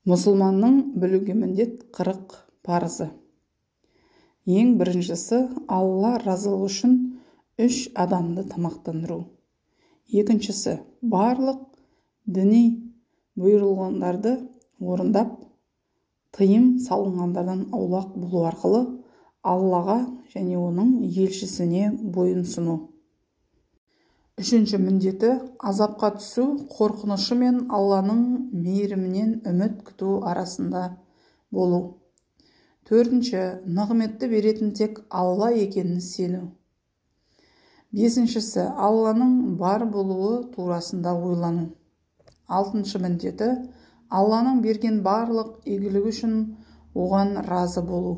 Мұсылманның білуге міндет 40 парызы. Ең біріншісі Алла разылығы үшін 3 адамды тамақтандыру. Екіншісі барлық діни бұйырылғандарды орындап, тыйым салынғандардан аулақ болу арқылы Аллаға және оның елшісіне бойынсыну. Үшінші міндеті азапқа түсу, қорқынышы мен Алланың мейірімінен үміт күту арасында болу. Төртінші, нығметті беретін тек Алла екенін сену. Бесіншісі, Алланың бар болуы турасында ойлану. Алтыншы міндеті, Алланың берген барлық игілігі үшін оған разы болу.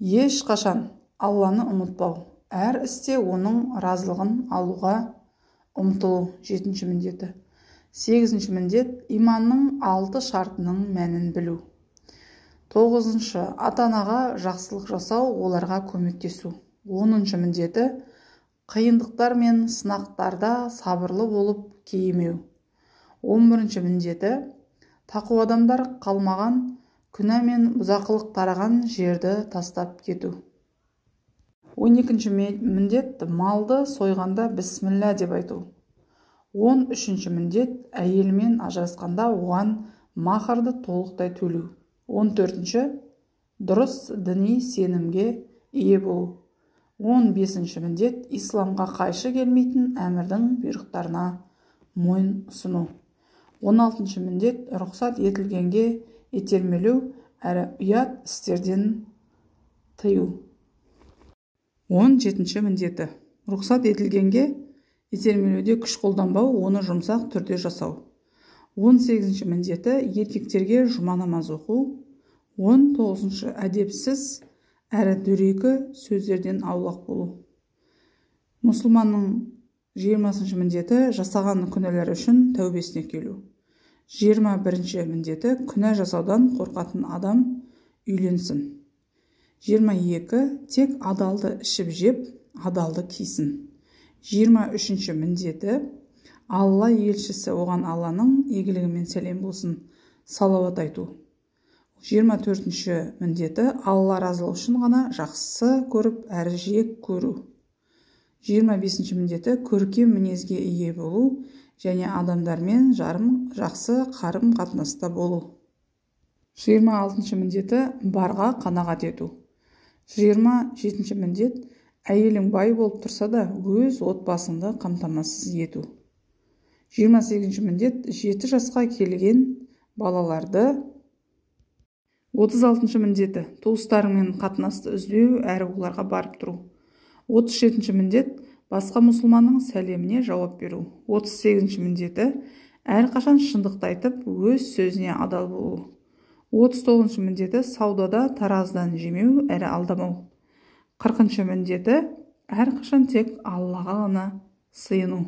Ешқашан Алланы ұмытпау, әр істе оның разылығын алуға ұмтылу. Жетінші міндеті. Сегізінші міндет, иманның 6 шартының мәнін білу. Тоғызыншы, ата-анаға жақсылық жасау, оларға көмектесу. 10-шы міндеті, қиындықтар мен сынақтарда сабырлы болып кейімеу. 11-ші міндеті, тақуа адамдар қалмаған, күнә мен бұзақылық тараған жерді тастап кету. 12-ші міндет, малды сойғанда бісміллә деп айту. 13-ші міндет, әйелмен ажырасқанда оған махрды толықтай төлеу. 14-ші, дұрыс діни сенімге ие болу. 15-ші міндет, исламға қайшы келмейтін әмірдің бұйрықтарына мойын ұсыну. 16-ші міндет, рұқсат етілгенге итермелеу әрі ұят істерден тыю. 17-ші міндеті, рұқсат етілгенге итермелеуде күш қолданбау, оны жұмсақ түрде жасау. 18-ші міндеті, еркектерге жұма намаз оқу. 19-ші, әдепсіз әрі дөрекі сөздерден аулақ болу. Мұсылманның 20-ші міндеті, жасаған күнәлар үшін тәубесіне келу. 21-ші міндеті, күнә жасаудан қорқатын адам үйленсін. 22, тек адалды ішіп жеп, адалды кисін. 23-ші міндеті, Алла елшісі оған Алланың игілігімен сәлем болсын, салауат айту. 24-ші міндеті, Алла разылығы үшін ғана жақсы көріп, әрі жек көру. 25-ші міндеті, көркем мінезге ие болу және адамдармен жақсы қарым қатынаста болу. 26-ші міндеті, барға қанағат ету. 27-ші міндет, әйелің бай болып тұрса да өз отбасыңды қамтамасыз ету. 28-ші міндет, 7 жасқа келген балаларды. 36-ші міндеті, туыстарыңмен қатынасты үзбеу әрі оларға барып тұру. 37-ші міндет, басқа мұсылманның сәлеміне жауап беру. 38-ші міндеті, әрқашан шындықты айтып, өз сөзіне адал болу. 39-ші міндеті, саудада таразыдан жемеу әрі алдамау. 40-ші міндеті, әрқашан тек Аллаға ғана сыйыну.